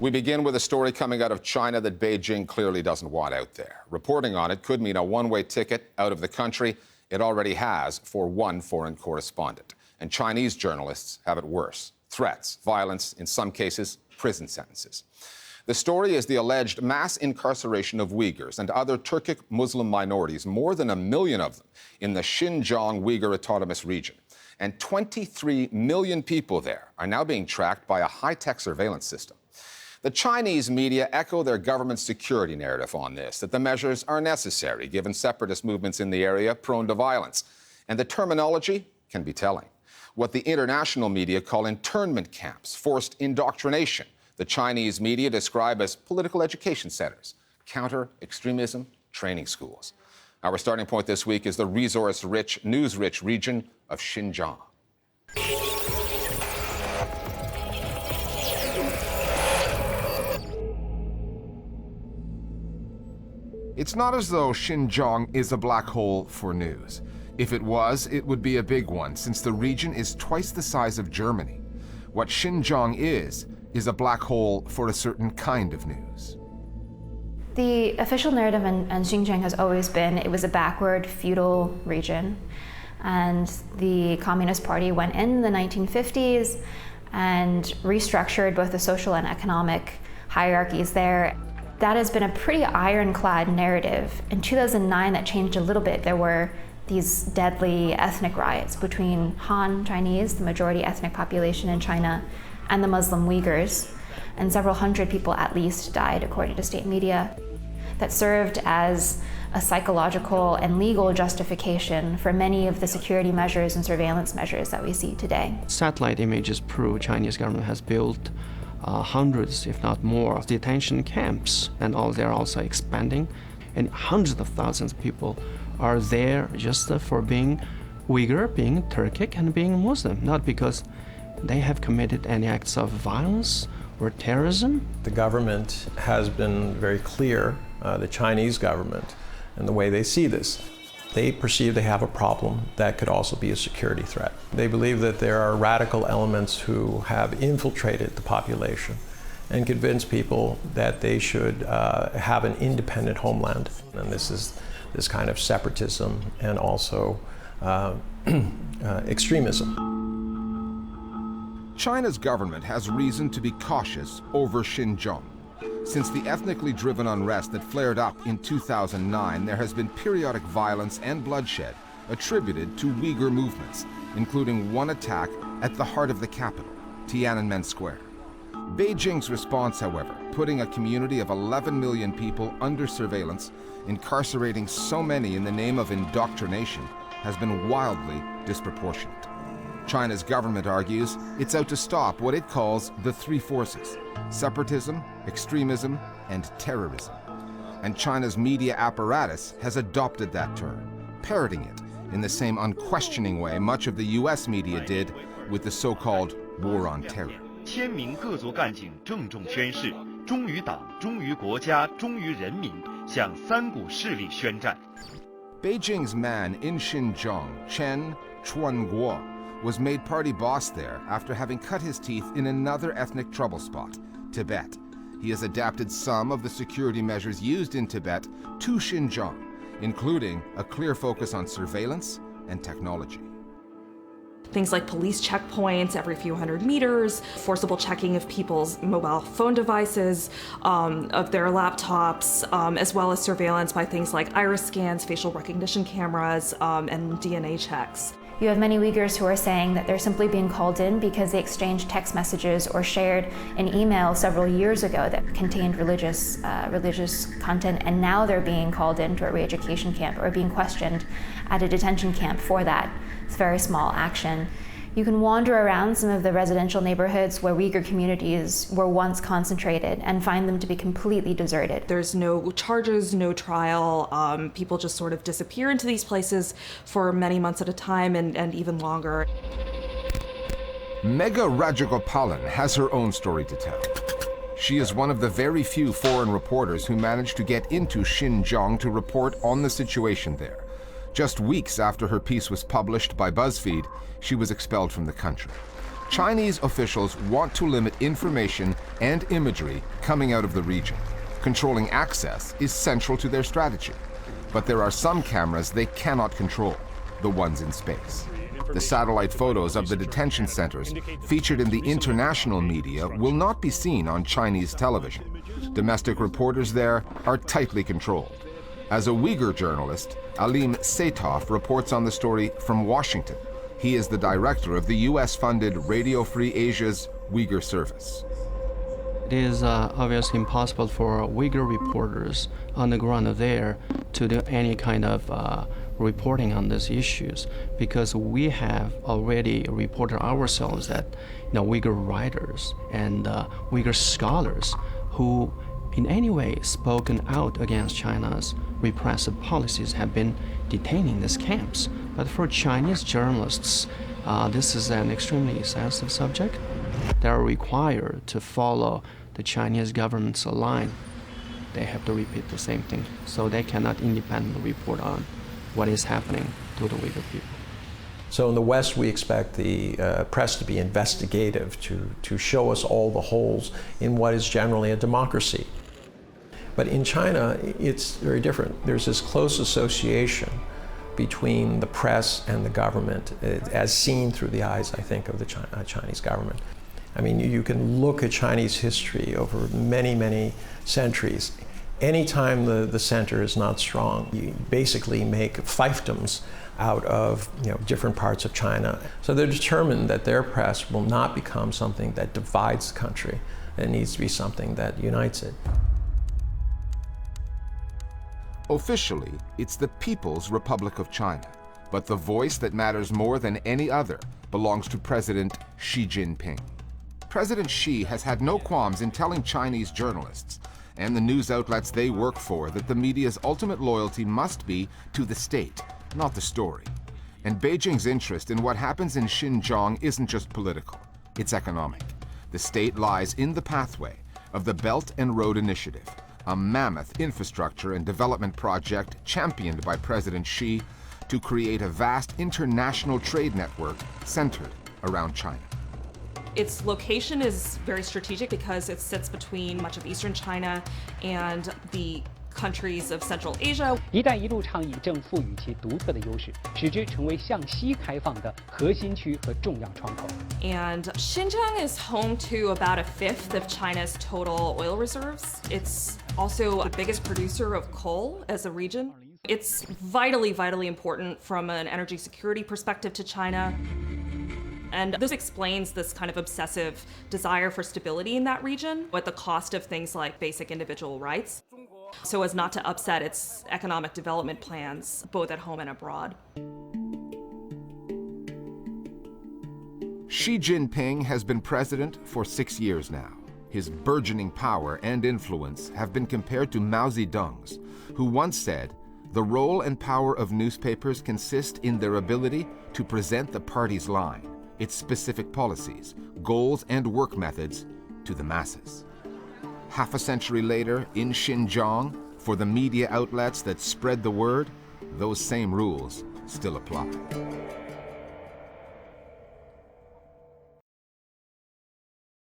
We begin with a story coming out of China that Beijing clearly doesn't want out there. Reporting on it could mean a one-way ticket out of the country. It already has for one foreign correspondent. And Chinese journalists have it worse. Threats, violence, in some cases, prison sentences. The story is the alleged mass incarceration of Uyghurs and other Turkic Muslim minorities, more than 1 million of them, in the Xinjiang Uighur Autonomous Region. And 23 million people there are now being tracked by a high-tech surveillance system. The Chinese media echo their government's security narrative on this, that the measures are necessary given separatist movements in the area prone to violence. And the terminology can be telling. What the international media call internment camps, forced indoctrination, the Chinese media describe as political education centers, counter-extremism training schools. Our starting point this week is the resource-rich, news-rich region of Xinjiang. It's not as though Xinjiang is a black hole for news. If it was, it would be a big one, since the region is twice the size of Germany. What Xinjiang is a black hole for a certain kind of news. The official narrative in Xinjiang has always been it was a backward, feudal region. And the Communist Party went in the 1950s and restructured both the social and economic hierarchies there. That has been a pretty ironclad narrative. In 2009, that changed a little bit. There were these deadly ethnic riots between Han Chinese, the majority ethnic population in China, and the Muslim Uyghurs. And several hundred people at least died, according to state media. That served as a psychological and legal justification for many of the security measures and surveillance measures that we see today. Satellite images prove Chinese government has built hundreds, if not more, of detention camps, and they're also expanding. And hundreds of thousands of people are there just for being Uyghur, being Turkic, and being Muslim, not because they have committed any acts of violence or terrorism. The government has been very clear, the Chinese government, in the way they see this. They perceive they have a problem that could also be a security threat. They believe that there are radical elements who have infiltrated the population and convince people that they should have an independent homeland. And this is this kind of separatism and also extremism. China's government has reason to be cautious over Xinjiang. Since the ethnically driven unrest that flared up in 2009, there has been periodic violence and bloodshed attributed to Uyghur movements, including one attack at the heart of the capital, Tiananmen Square. Beijing's response, however, putting a community of 11 million people under surveillance, incarcerating so many in the name of indoctrination, has been wildly disproportionate. China's government argues it's out to stop what it calls the three forces: separatism, extremism, and terrorism. And China's media apparatus has adopted that term, parroting it in the same unquestioning way much of the US media did with the so-called war on terror. 千名各族干警郑重宣誓，忠于党、忠于国家、忠于人民，向三股势力宣战。 Beijing's man in Xinjiang, Chen Chuanguo, was made party boss there after having cut his teeth in another ethnic trouble spot, Tibet. He has adapted some of the security measures used in Tibet to Xinjiang, including a clear focus on surveillance and technology. Things like police checkpoints every few hundred meters, forcible checking of people's mobile phone devices, of their laptops, as well as surveillance by things like iris scans, facial recognition cameras, and DNA checks. You have many Uyghurs who are saying that they're simply being called in because they exchanged text messages or shared an email several years ago that contained religious content, and now they're being called into a re-education camp or being questioned at a detention camp for that. It's a very small action. You can wander around some of the residential neighborhoods where Uyghur communities were once concentrated and find them to be completely deserted. There's no charges, no trial. People just sort of disappear into these places for many months at a time and even longer. MEGHA RAJAGOPALAN has her own story to tell. She is one of the very few foreign reporters who managed to get into Xinjiang to report on the situation there. Just weeks after her piece was published by BuzzFeed, she was expelled from the country. Chinese officials want to limit information and imagery coming out of the region. Controlling access is central to their strategy. But there are some cameras they cannot control, the ones in space. The satellite photos of the detention centers featured in the international media will not be seen on Chinese television. Domestic reporters there are tightly controlled. As a Uyghur journalist, ALIM SEYTOFF reports on the story from Washington. He is the director of the US-funded Radio Free Asia's Uyghur service. It is obviously impossible for Uyghur reporters on the ground there to do any kind of reporting on these issues, because we have already reported ourselves that Uyghur writers and Uyghur scholars who in any way spoken out against China's repressive policies have been detained in these camps. But for Chinese journalists, this is an extremely sensitive subject. They are required to follow the Chinese government's line. They have to repeat the same thing, so they cannot independently report on what is happening to the Uyghur people. So in the West, we expect the press to be investigative, to show us all the holes in what is generally a democracy. But in China, it's very different. There's this close association between the press and the government, as seen through the eyes, I think, of the Chinese government. I mean, you can look at Chinese history over many, many centuries. Anytime the center is not strong, you basically make fiefdoms out of different parts of China. So they're determined that their press will not become something that divides the country. It needs to be something that unites it. Officially, it's the People's Republic of China, but the voice that matters more than any other belongs to President Xi Jinping. President Xi has had no qualms in telling Chinese journalists and the news outlets they work for that the media's ultimate loyalty must be to the state, not the story. And Beijing's interest in what happens in Xinjiang isn't just political, it's economic. The state lies in the pathway of the Belt and Road Initiative, a mammoth infrastructure and development project championed by President Xi to create a vast international trade network centered around China. Its location is very strategic because it sits between much of eastern China and the countries of Central Asia. 一带一路倡议正赋予其独特的优势，使之成为向西开放的核心区和重要窗口。 And Xinjiang is home to about a fifth of China's total oil reserves. It's also the biggest producer of coal as a region. It's vitally, vitally important from an energy security perspective to China. And this explains this kind of obsessive desire for stability in that region at the cost of things like basic individual rights, so as not to upset its economic development plans, both at home and abroad. Xi Jinping has been president for 6 years now. His burgeoning power and influence have been compared to Mao Zedong's, who once said, "The role and power of newspapers consist in their ability to present the party's line, its specific policies, goals, and work methods to the masses." Half a century later, in Xinjiang, for the media outlets that spread the word, those same rules still apply.